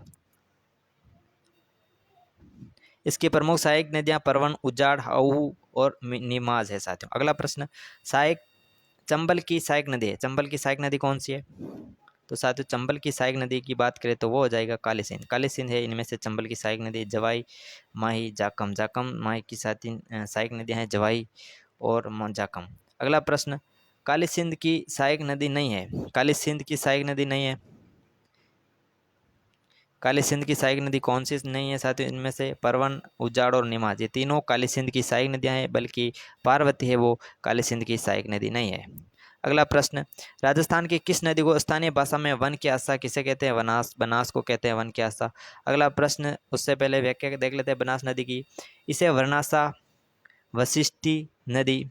इसकी प्रमुख सहायक नदियां परवन, उजाड़, आहू और निमाज है साथियों। अगला प्रश्न चंबल की सहायक नदी है। चंबल की सहायक नदी कौन सी है? तो साथियों चंबल की सहायक नदी की बात करें तो वो हो जाएगा काली सिंध। काली सिंध है इनमें से चंबल की सहायक नदी। जवाई, माही, जाकम। जाकम माही की सहायक नदियां हैं जवाई और जाकम। अगला प्रश्न काली सिंध की सहायक नदी नहीं है। काली सिंध की सहायक नदी नहीं है। काली सिंध की सहायक नदी कौन सी नहीं है साथियों? इनमें से परवन, उजाड़ और निमाज, ये तीनों काली सिंध की सहायक नदियां हैं, बल्कि पार्वती है वो काली सिंध की सहायक नदी नहीं है। अगला प्रश्न राजस्थान की किस नदी को स्थानीय भाषा में वन की आशा किसे कहते हैं? बनास को कहते हैं वन की आशा। अगला प्रश्न उससे पहले व्याख्या देख लेते हैं बनास नदी की। इसे वर्णाशा, वशिष्ठी नदी,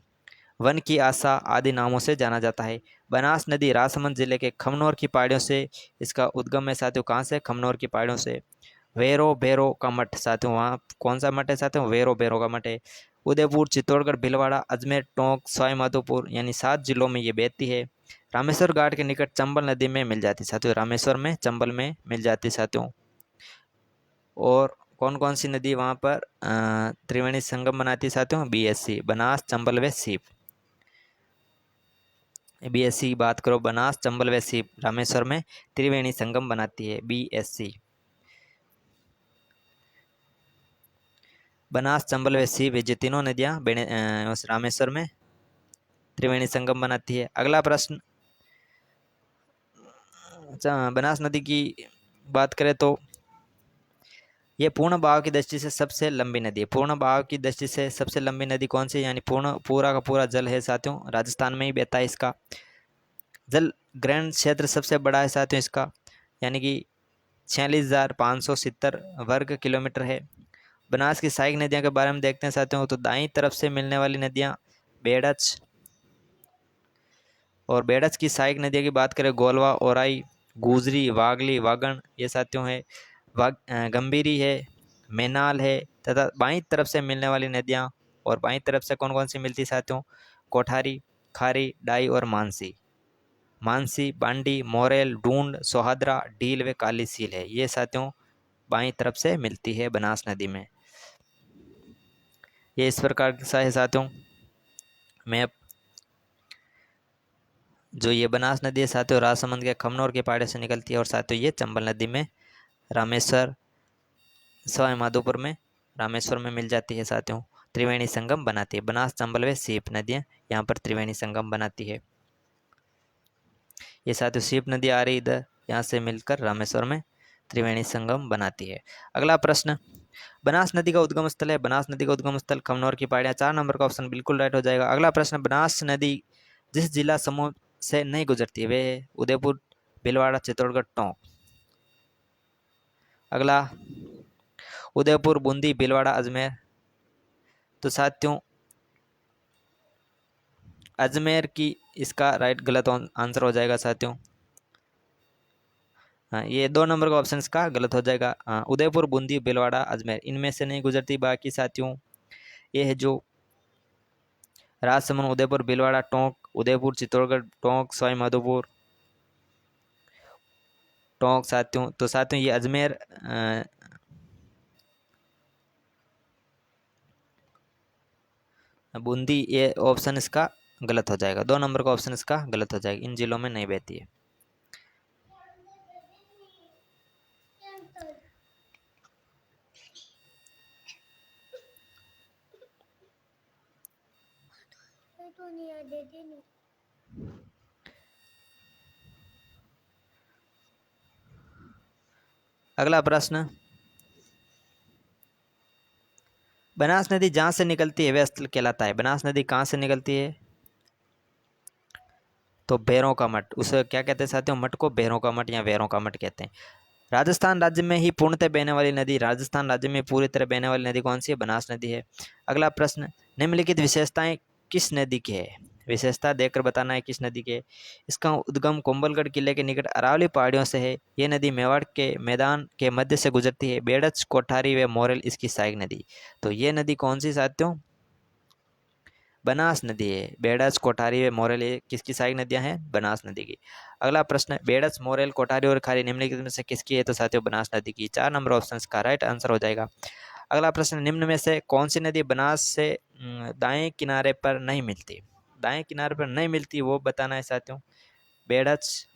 वन की आशा आदि नामों से जाना जाता है। बनास नदी राजसमंद जिले के खमनौर की पहाड़ियों से इसका उद्गम है साथियों। कहाँ से? खमनौर की पहाड़ियों से। वेरो भैरो का मठ साथियों, वहाँ कौन सा मठ है साथियों? वेरो भैरो का मठ है। उदयपुर, चित्तौड़गढ़, भीलवाड़ा, अजमेर, टोंक, सवाई माधोपुर यानी 7 जिलों में ये बहती है। रामेश्वर घाट के निकट चंबल नदी में मिल जाती है साथियों। रामेश्वर में चंबल में मिल जाती है साथियों। और कौन कौन सी नदी वहाँ पर त्रिवेणी संगम बनाती है साथियों? बीएससी, बनास, चंबल व सीप। बीएससी की बात करो, बनास, चंबल व सीप रामेश्वर में त्रिवेणी संगम बनाती है बीएससी। बनास, चंबल व सीप ये तीनों नदियाँ रामेश्वर में त्रिवेणी संगम बनाती है। अगला प्रश्न बनास नदी की बात करें तो ये पूर्ण बहाव की दृष्टि से सबसे लंबी नदी है। पूर्ण बहाव की दृष्टि से सबसे लंबी नदी कौन सी? यानी पूरा का पूरा जल है साथियों राजस्थान में ही बहता है इसका। जल ग्रहण क्षेत्र सबसे बड़ा है साथियों इसका, यानी कि 46,570 वर्ग किलोमीटर है। बनास की सहायक नदियां के बारे में देखते हैं साथियों। तो दाईं तरफ से मिलने वाली नदियां बेड़च, और बेड़च की सहायक नदियों की बात करें गोलवा, ओराई, गुजरी, वागली, वागण, ये साथियों है। गंभीरी है, मैनाल है। तथा बाईं तरफ से मिलने वाली नदियां, और बाईं तरफ से कौन कौन सी मिलती साथियों, कोठारी, खारी, डाई और मानसी। मानसी, बांडी, मोरेल, ढूंढ, सोहादरा, डील व काली सील है, ये साथियों बाईं तरफ से मिलती है बनास नदी में। ये इस प्रकार सा है साथियों मैप। जो ये बनास नदी है साथियों राजसमंद के खमनोर के पहाड़े से निकलती है, और साथियों ये चंबल नदी में रामेश्वर, सवाई माधोपुर में रामेश्वर में मिल जाती है साथियों। त्रिवेणी संगम बनाती है, बनास, चंबल व सीप नदियाँ यहाँ पर त्रिवेणी संगम बनाती है। ये साथियों सीप नदी आ रही इधर, यहाँ से मिलकर रामेश्वर में त्रिवेणी संगम बनाती है। अगला प्रश्न, बनास नदी का उद्गम स्थल है। बनास नदी का उद्गम स्थल खमनोर की पहाड़ियाँ। 4 नंबर का ऑप्शन बिल्कुल राइट हो जाएगा। अगला प्रश्न, बनास नदी जिस जिला समूह से नहीं गुजरती वे है उदयपुर, भीलवाड़ा, चित्तौड़गढ़, टोंक। अगला, उदयपुर, बूंदी, भीलवाड़ा, अजमेर। तो साथियों अजमेर की इसका राइट गलत आंसर हो जाएगा साथियों। हाँ, ये 2 नंबर का ऑप्शन इसका गलत हो जाएगा। उदयपुर, बूंदी, भीलवाड़ा, अजमेर इनमें से नहीं गुजरती। बाकी साथियों ये है जो राजसमंद, उदयपुर, भीलवाड़ा, टोंक, उदयपुर, चित्तौड़गढ़, टोंक, सवाई माधोपुर, टोंक साथियों। तो साथियों ये अजमेर बूंदी, ये ऑप्शन इसका गलत हो जाएगा। 2 नंबर का ऑप्शन इसका गलत हो जाएगा, इन जिलों में नहीं बहती है। अगला प्रश्न, बनास नदी जहां से निकलती है वह स्थल कहलाता है। बनास नदी कहां से निकलती है, तो भैरों का मठ। उसे क्या कहते हैं साथियों, मठ को भैरों का मठ या वैरों का मठ कहते हैं। राजस्थान राज्य में ही पूर्णतः बहने वाली नदी, राजस्थान राज्य में पूरी तरह बहने वाली नदी कौन सी है, बनास नदी है। अगला प्रश्न, निम्नलिखित विशेषताएं किस नदी की है। विशेषता देकर बताना है किस नदी के। इसका उद्गम कुंभलगढ़ किले के निकट अरावली पहाड़ियों से है। ये नदी मेवाड़ के मैदान के मध्य से गुजरती है। बेड़च, कोठारी व मोरेल इसकी सहायक नदी। तो ये नदी कौन सी साथियों, बनास नदी है। बेड़च, कोठारी व मोरेल ये किसकी सहायक नदियां हैं, बनास नदी की। अगला प्रश्न, बेड़च, मोरेल, कोठारी और खारी निम्नलिखित में से किसकी है, तो साथियों बनास नदी की। 4 नंबर ऑप्शन का राइट आंसर हो जाएगा। अगला प्रश्न, निम्न में से कौन सी नदी बनास से दाएं किनारे पर नहीं मिलती। दाएं किनारे पर नहीं मिलती वो बताना है साथियों। बेड़च,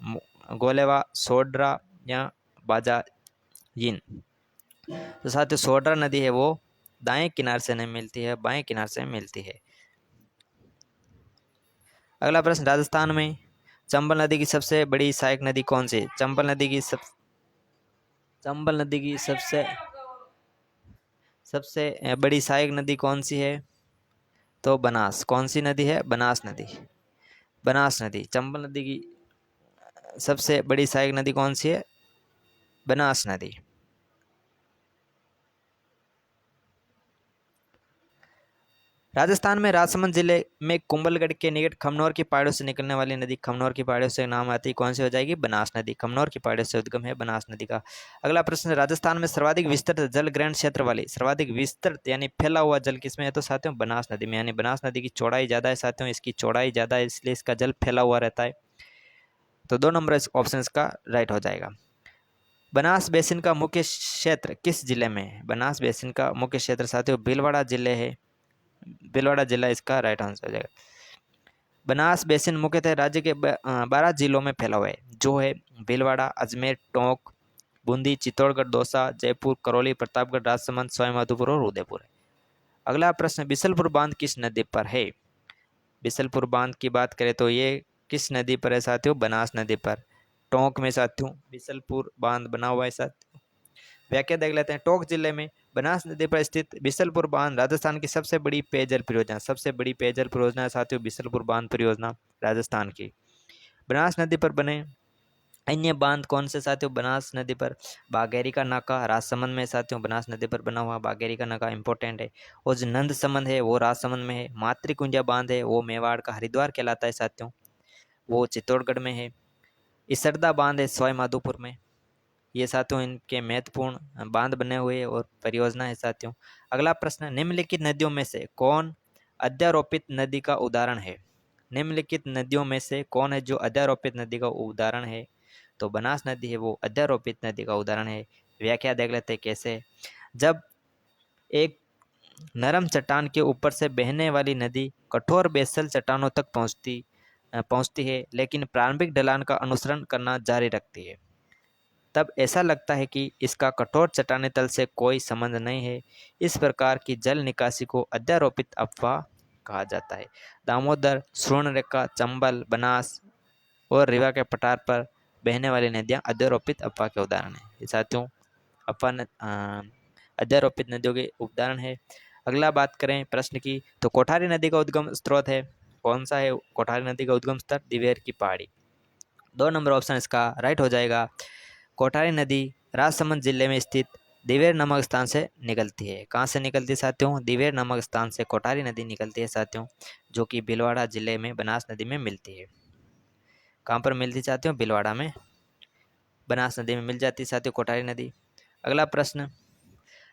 गोलेवा, सोड्रा या बाजायिन। तो साथियों सोड्रा नदी है वो दाएं किनारे से नहीं मिलती है, बाएं किनारे से मिलती है। अगला प्रश्न, राजस्थान में चंबल नदी की सबसे बड़ी सहायक नदी कौन सी है। चंबल नदी की सबसे बड़ी सहायक नदी कौन सी है, तो बनास। कौन सी नदी है, बनास नदी। बनास नदी। चंबल नदी की सबसे बड़ी सहायक नदी कौन सी है, बनास नदी। राजस्थान में राजसमंद जिले में कुंभलगढ़ के निकट खमनोर की पहाड़ियों से निकलने वाली नदी, खमनोर की पहाड़ियों से नाम आती है, कौन सी हो जाएगी, बनास नदी। खमनोर की पहाड़ियों से उद्गम है बनास नदी का। अगला प्रश्न, राजस्थान में सर्वाधिक विस्तृत जल ग्रहण क्षेत्र वाली, सर्वाधिक विस्तृत यानी फैला हुआ जल किसमें है, तो साथियों बनास नदी में। यानी बनास नदी की चौड़ाई ज्यादा है साथियों, इसकी चौड़ाई ज्यादा है इसलिए इसका जल फैला हुआ रहता है। तो 2 नंबर ऑप्शन का राइट हो जाएगा। बनास बेसिन का मुख्य क्षेत्र किस जिले में है। बनास बेसिन का मुख्य क्षेत्र साथियों भीलवाड़ा जिले है। भीलवाड़ा जिला इसका राइट आंसर हो जाएगा। बनास बेसिन मुख्यतः राज्य के 12 जिलों में फैला हुआ है, जो है भीलवाड़ा, अजमेर, टोंक, बूंदी, चित्तौड़गढ़, दौसा, जयपुर, करौली, प्रतापगढ़, राजसमंद, सवाईमाधोपुर और उदयपुर है। अगला प्रश्न, बिसलपुर बांध किस नदी पर है। बिसलपुर बांध की बात करें तो ये किस नदी पर है साथियों, बनास नदी पर। टोंक में साथियों बिसलपुर बांध बना हुआ है साथियों। व्याख्या देख लेते हैं। टोंक जिले में बनास नदी पर स्थित बिसलपुर बांध राजस्थान की सबसे बड़ी पेयजल परियोजना। सबसे बड़ी पेयजल परियोजना है साथियों बिसलपुर बांध परियोजना राजस्थान की। बनास नदी पर बने अन्य बांध कौन से साथियों? बनास नदी पर बागेरी का नाका राजसमंद में साथियों, बनास नदी पर बना हुआ बागेरी का नाका इंपॉर्टेंट है। और जो नंद समंद है वो राजसमंद में है। मातृकुंजा बांध है वो मेवाड़ का हरिद्वार कहलाता है साथियों, वो चित्तौड़गढ़ में है। इसरदा बांध है सवाई माधोपुर में। ये साथियों इनके महत्वपूर्ण बांध बने हुए और परियोजना है साथियों। अगला प्रश्न, निम्नलिखित नदियों में से कौन अध्यारोपित नदी का उदाहरण है? निम्नलिखित नदियों में से कौन है जो अध्यारोपित नदी का उदाहरण है? तो बनास नदी है वो अध्यारोपित नदी का उदाहरण है। व्याख्या देख लेते हैं कैसे। जब एक नरम चट्टान के ऊपर से बहने वाली नदी कठोर बेसल चट्टानों तक पहुंचती है, लेकिन प्रारंभिक ढलान का अनुसरण करना जारी रखती है, तब ऐसा लगता है कि इसका कठोर चट्टानी तल से कोई संबंध नहीं है। इस प्रकार की जल निकासी को अध्यारोपित अफवाह कहा जाता है। दामोदर, स्वर्णरेखा, चंबल, बनास और रीवा के पठार पर बहने वाली नदियां अध्यारोपित अफवाह के उदाहरण हैं। ये साथियों अध्यारोपित नदियों के उदाहरण है। अगला बात करें प्रश्न की, तो कोठारी नदी का उद्गम स्रोत है कौन सा है? कोठारी नदी का उद्गम स्थल दिवेर की पहाड़ी। 2 नंबर ऑप्शन इसका राइट हो जाएगा। कोठारी नदी राजसमंद जिले में स्थित दिवेर नामक स्थान से निकलती है। कहाँ से निकलती है साथियों? दिवेर नामक स्थान से कोठारी नदी निकलती है साथियों, जो कि भीलवाड़ा जिले में बनास नदी में मिलती है। कहाँ पर मिलती है साथियों? भीलवाड़ा में बनास नदी में मिल जाती है साथियों कोठारी नदी। अगला प्रश्न,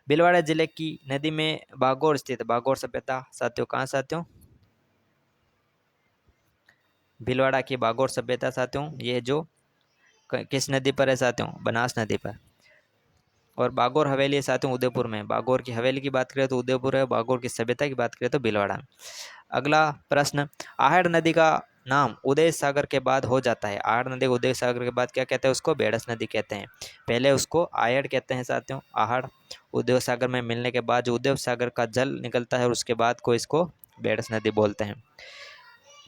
भीलवाड़ा जिले की नदी में बागोर स्थित है। बागोर सभ्यता साथियों कहाँ साथियों? भीलवाड़ा की बागोर सभ्यता साथियों, ये जो किस नदी पर है साथियों? बनास नदी पर। और बागोर हवेली है साथियों उदयपुर में। बागोर की हवेली की बात करें तो उदयपुर है, बागोर की सभ्यता की बात करें तो भीलवाड़ा में। अगला प्रश्न, आहड़ नदी का नाम उदय सागर के बाद हो जाता है। आहड़ नदी को उदय सागर के बाद क्या कहते हैं? उसको बेड़स नदी कहते हैं। पहले उसको आहड़ कहते हैं साथियों, आहड़। उदय सागर में मिलने के बाद जो उदय सागर का जल निकलता है और उसके बाद को इसको बेड़स नदी बोलते हैं।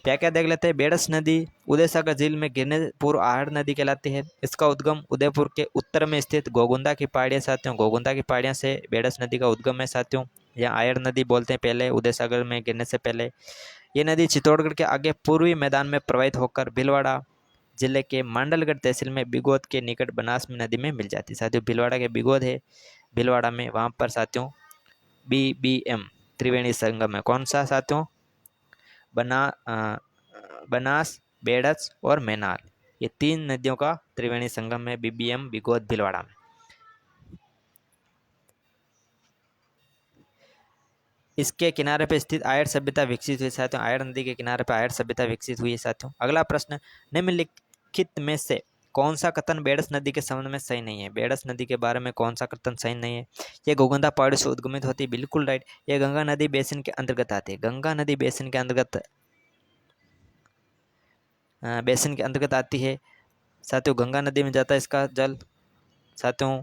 क्या क्या देख लेते हैं। बेड़स नदी उदय सागर झील में गिरने पूर्व आहड़ नदी कहलाती है। इसका उद्गम उदयपुर के उत्तर में स्थित गोगुंदा की पहाड़ियां साथियों, गोगुंदा की पहाड़ियां से बेड़स नदी का उद्गम है साथियों। या आहड़ नदी बोलते हैं पहले उदय सागर में गिरने से पहले। ये नदी चित्तौड़गढ़ के आगे पूर्वी मैदान में प्रवाहित होकर भीलवाड़ा जिले के मांडलगढ़ तहसील में बिगोद के निकट बनास नदी में मिल जाती है साथियों। भीलवाड़ा के बिगोद है भीलवाड़ा में, वहाँ पर साथियों BBM त्रिवेणी संगम है। कौन सा साथियों? बनास, बेड़स और मैनाल, ये 3 नदियों का त्रिवेणी संगम है BBM बिगोद भीलवाड़ा में। इसके किनारे पर स्थित आयड़ सभ्यता विकसित हुई साथियों। आयड़ नदी के किनारे पर आयड़ सभ्यता विकसित हुई है साथियों। अगला प्रश्न, निम्नलिखित में से कौन सा कथन बेड़स नदी के संबंध में सही नहीं है? बेड़स नदी के बारे में कौन सा कथन सही नहीं है? ये गोगंदा पहाड़ी से उद्गमित होती है, बिल्कुल राइट। ये गंगा नदी बेसिन के अंतर्गत आती है। गंगा नदी बेसिन के अंतर्गत आती है साथियों। गंगा नदी में जाता है इसका जल साथियों।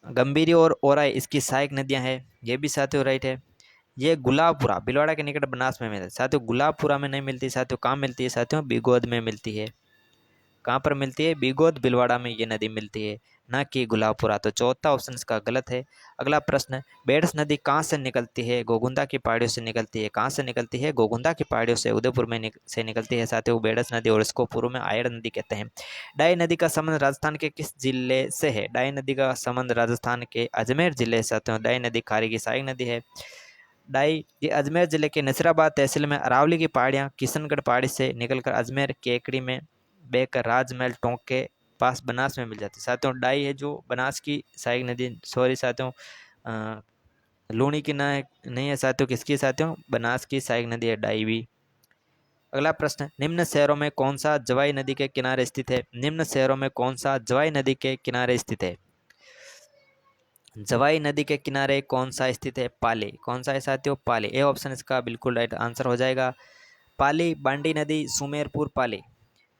गंभीरी और ओराई इसकी सहायक नदियां हैं, ये भी साथियों राइट है। ये गुलाबपुरा भीलवाड़ा के निकट बनास में मिलती है साथियों। गुलाबपुरा में नहीं मिलती साथियों, कहाँ मिलती है साथियों? बिगोद में मिलती है। कहाँ पर मिलती है? बिगोद भीलवाड़ा में ये नदी मिलती है, ना कि गुलाबपुरा। तो चौथा ऑप्शन इसका गलत है। अगला प्रश्न, बेड़स नदी कहाँ से निकलती है? गोगुंदा की पहाड़ियों से निकलती है। कहाँ से निकलती है? गोगुंदा की पहाड़ियों से, उदयपुर में से निकलती है साथियों बेड़स नदी, और इसको पूर्व में आयड़ नदी कहते हैं। डाई नदी का संबंध राजस्थान के किस जिले से है? डाई नदी का संबंध राजस्थान के अजमेर जिले से साथियों। डाई नदी खारी की सहायक नदी है। डाई ये अजमेर जिले के नसीराबाद तहसील में अरावली की पहाड़ियाँ किशनगढ़ पहाड़ी से निकलकर अजमेर केकड़ी में बहकर राजमहल टोंक के पास बनास में मिल जाती है साथियों। डाई है जो बनास की सहायक नदी, सॉरी साथियों लूणी की नहीं है साथियों, किसकी है साथियों? बनास की सहायक नदी है डाई भी। अगला प्रश्न, निम्न शहरों में कौन सा जवाई नदी के किनारे स्थित है? निम्न शहरों में कौन सा जवाई नदी के किनारे स्थित है? जवाई नदी के किनारे कौन सा स्थित है? पाली। कौन सा है साथियों? पाली। ए ऑप्शन इसका बिल्कुल राइट आंसर हो जाएगा। पाली, बांडी नदी, सुमेरपुर, पाली।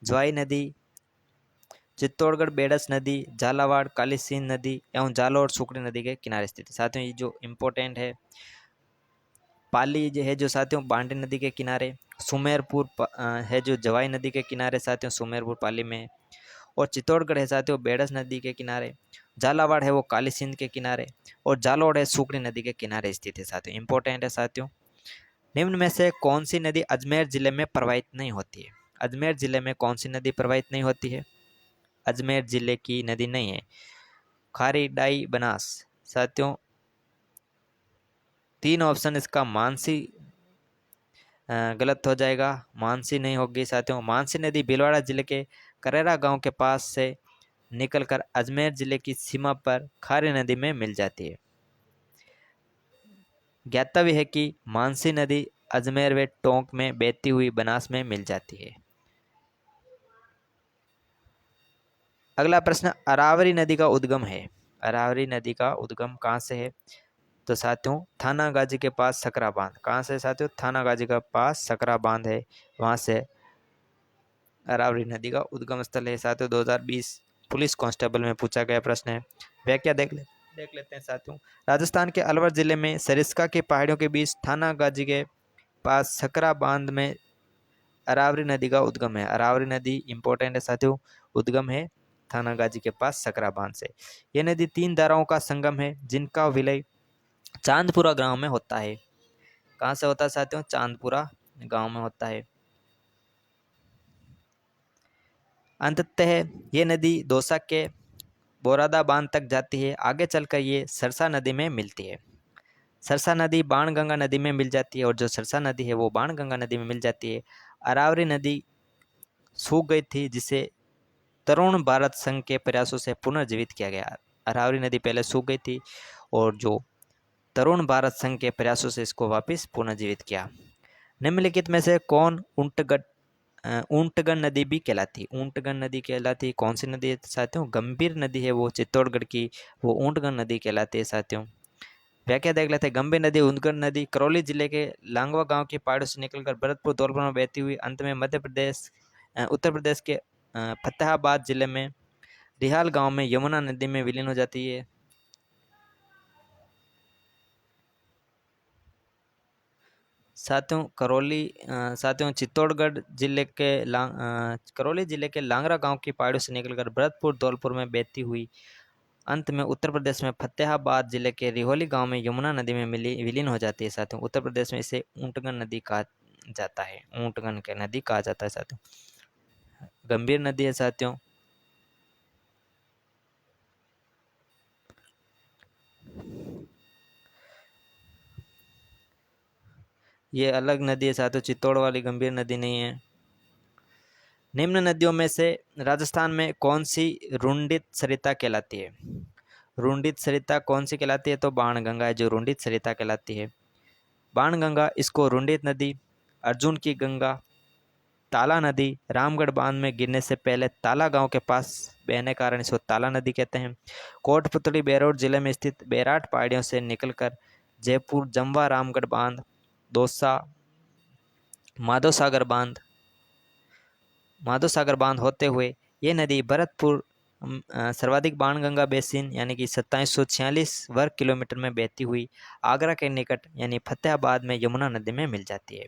जवाई नदी चित्तौड़गढ़ बेड़स नदी, झालावाड़, काली सिंध नदी एवं जालोर सुकड़ी नदी के किनारे स्थित है साथियों। ये जो इम्पोर्टेंट है, पाली जो है जो साथियों बांडी नदी के किनारे, सुमेरपुर है जो जवाई नदी के किनारे साथियों, सुमेरपुर पाली में। और चित्तौड़गढ़ है साथियों बेड़स नदी के किनारे। झालावाड़ है वो काली सिंध के किनारे, और जालोर है सुकड़ी नदी के किनारे स्थित है साथियों। इंपॉर्टेंट है साथियों। निम्न में से कौन सी नदी अजमेर जिले में प्रवाहित नहीं होती है? अजमेर जिले में कौन सी नदी प्रवाहित नहीं होती है? अजमेर जिले की नदी नहीं है। खारी, डाई, बनास। साथियों 3 ऑप्शन इसका मानसी गलत हो जाएगा, मानसी नहीं होगी साथियों। मानसी नदी भीलवाड़ा जिले के करेरा गांव के पास से निकलकर अजमेर जिले की सीमा पर खारी नदी में मिल जाती है। ज्ञातव्य है कि मानसी नदी अजमेर व टोंक में बहती हुई बनास में मिल जाती है। अगला प्रश्न, अरावली नदी का उद्गम है। अरावली नदी का उद्गम कहाँ से है? तो साथियों थानागाजी के पास सकरा बांध। कहाँ से साथियों? थानागाजी के पास सकरा बांध है, वहाँ से अरावली नदी का उद्गम स्थल है साथियों। 2020 पुलिस कांस्टेबल में पूछा गया प्रश्न है। व्याख्या देख लेते हैं साथियों। राजस्थान के अलवर जिले में सरिस्का की पहाड़ियों के बीच थानागाजी के पास सकरा बांध में अरावली नदी का उद्गम है। अरावली नदी इंपॉर्टेंट है साथियों, उद्गम है थानागाजी के पास सकरा बांध से। यह नदी 3 धाराओं का संगम है जिनका विलय चांदपुरा गांव में होता है। कहाँ से होता है साथियों? चांदपुरा गांव में होता है। अंततः ये नदी दौसा के बोरादा बांध तक जाती है। आगे चलकर ये सरसा नदी में मिलती है। सरसा नदी बाणगंगा नदी में मिल जाती है, और जो सरसा नदी है वो बाणगंगा नदी में मिल जाती है। अरावली नदी सूख गई थी, जिसे तरुण भारत संघ के प्रयासों से पुनर्जीवित किया गया। अरावली नदी पहले सूख गई थी, और जो तरुण भारत संघ के प्रयासों से इसको वापस पुनर्जीवित किया। निम्नलिखित में से कौन ऊंटगन नदी भी कहलाती? ऊंटगन नदी कहलाती कौन सी नदी है साथियों? गंभीर नदी है वो चित्तौड़गढ़ की, वो ऊंटगन नदी कहलाती है साथियों। व्याख्या देख लेते हैं। गंभीर नदी ऊंटगन नदी करौली जिले के लांगवा गांव की पहाड़ों से निकलकर भरतपुर धौलपुर में बहती हुई अंत में उत्तर प्रदेश के फतेहाबाद जिले में रिहाल गांव में यमुना नदी में विलीन हो जाती है। साथियों चित्तौड़गढ़ जिले के करौली जिले के लांगरा गांव की पहाड़ियों से निकलकर भरतपुर धौलपुर में बहती हुई अंत में उत्तर प्रदेश में फतेहाबाद जिले के रिहोली गांव में यमुना नदी में विलीन हो जाती है साथियों। उत्तर प्रदेश में इसे ऊंटगन नदी कहा जाता है, ऊंटगन के नदी कहा जाता है साथियों। गंभीर नदी है साथियों। ये अलग नदी है साथियों, चित्तौड़ वाली गंभीर नदी नहीं है। निम्न नदियों में से राजस्थान में कौन सी रुंडित सरिता कहलाती है? रुंडित सरिता कौन सी कहलाती है? तो बाणगंगा है जो रुंडित सरिता कहलाती है। बाणगंगा, इसको रुंडित नदी, अर्जुन की गंगा, ताला नदी रामगढ़ बांध में गिरने से पहले ताला गांव के पास बहने कारण इसको ताला नदी कहते हैं। कोटपुतली बेरोड जिले में स्थित बैराट पहाड़ियों से निकलकर जयपुर जमवा रामगढ़ बांध, दौसा माधव सागर बांध होते हुए ये नदी भरतपुर सर्वाधिक बाणगंगा बेसिन यानी कि 2746 वर्ग किलोमीटर में बहती हुई आगरा के निकट यानी फतेहाबाद में यमुना नदी में मिल जाती है।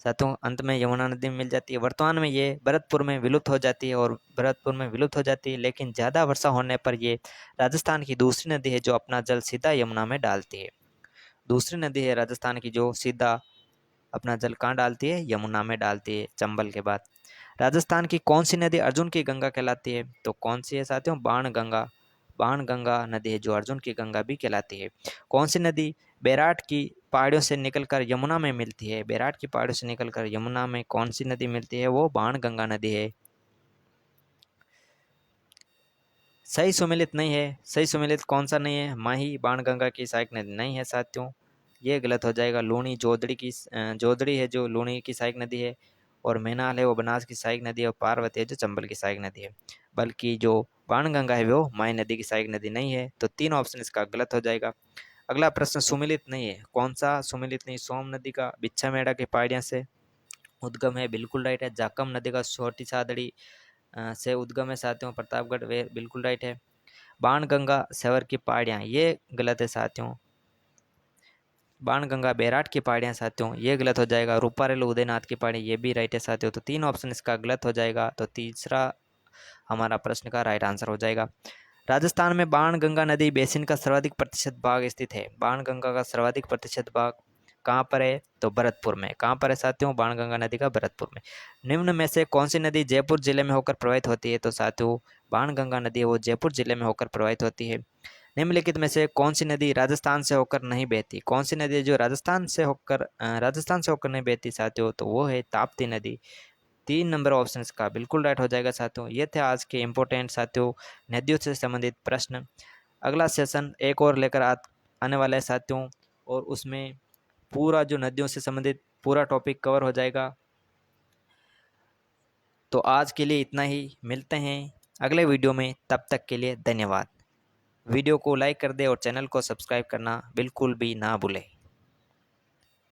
साथियों अंत में यमुना नदी में मिल जाती है। वर्तमान में ये भरतपुर में विलुप्त हो जाती है, और भरतपुर में विलुप्त हो जाती है, लेकिन ज़्यादा वर्षा होने पर ये राजस्थान की दूसरी नदी है जो अपना जल सीधा यमुना में डालती है। दूसरी नदी है राजस्थान की जो सीधा अपना जल कहाँ डालती है? यमुना में डालती है, चंबल के बाद। राजस्थान की कौन सी नदी अर्जुन की गंगा कहलाती है? तो कौन सी है साथियों? बाणगंगा नदी है जो अर्जुन की गंगा भी कहलाती है। कौन सी नदी बैराट की पहाड़ियों से निकलकर यमुना में मिलती है? बैराट की पहाड़ियों से निकलकर यमुना में कौन सी नदी मिलती है? वो बाणगंगा नदी है। सही सुमेलित नहीं है। सही सुमेलित कौन सा नहीं है? माही बाणगंगा की सहायक नदी नहीं है साथियों, ये गलत हो जाएगा। लूणी जोदड़ी है जो लूणी की सहायक नदी है, और मैनाल है वो बनास की सहायक नदी है, और पार्वती है जो चंबल की सहायक नदी है। बल्कि जो बाणगंगा है वो माही नदी की सहायक नदी नहीं है, तो 3 ऑप्शन इसका गलत हो जाएगा। अगला प्रश्न, सुमेलित नहीं है, कौन सा सुमेलित नहीं? सोम नदी का बिच्छा मेड़ा की पहाड़ियाँ से उद्गम है, बिल्कुल राइट है। जाकम नदी का छोटी सादड़ी से उद्गम है साथियों, प्रतापगढ़ वे बिल्कुल राइट है। बाणगंगा सेवर की पहाड़ियाँ, ये गलत है साथियों। बाणगंगा बैराट की पहाड़ियाँ साथियों, ये गलत हो जाएगा। रूपारेल उदयनाथ की पहाड़ी, ये भी राइट है साथियों, तो 3 ऑप्शन इसका गलत हो जाएगा। तो तीसरा हमारा प्रश्न का राइट आंसर हो जाएगा। राजस्थान में बाणगंगा नदी बेसिन का सर्वाधिक प्रतिशत भाग स्थित है। बाणगंगा का सर्वाधिक प्रतिशत भाग कहाँ पर है? तो भरतपुर में। कहाँ पर है साथियों? बाणगंगा नदी का भरतपुर में। निम्न में से कौन सी नदी जयपुर जिले में होकर प्रवाहित होती है? तो साथियों बाणगंगा नदी है वो जयपुर जिले में होकर प्रवाहित होती है। निम्नलिखित में से कौन सी नदी राजस्थान से होकर नहीं बहती? कौन सी नदी है जो राजस्थान से होकर नहीं बहती साथियों? तो वो है ताप्ती नदी। 3 नंबर ऑप्शन का बिल्कुल राइट हो जाएगा साथियों। ये थे आज के इम्पोर्टेंट साथियों नदियों से संबंधित प्रश्न। अगला सेशन एक और लेकर आने वाला है साथियों, और उसमें पूरा जो नदियों से संबंधित पूरा टॉपिक कवर हो जाएगा। तो आज के लिए इतना ही, मिलते हैं अगले वीडियो में, तब तक के लिए धन्यवाद। वीडियो को लाइक कर दे और चैनल को सब्सक्राइब करना बिल्कुल भी ना भूलें।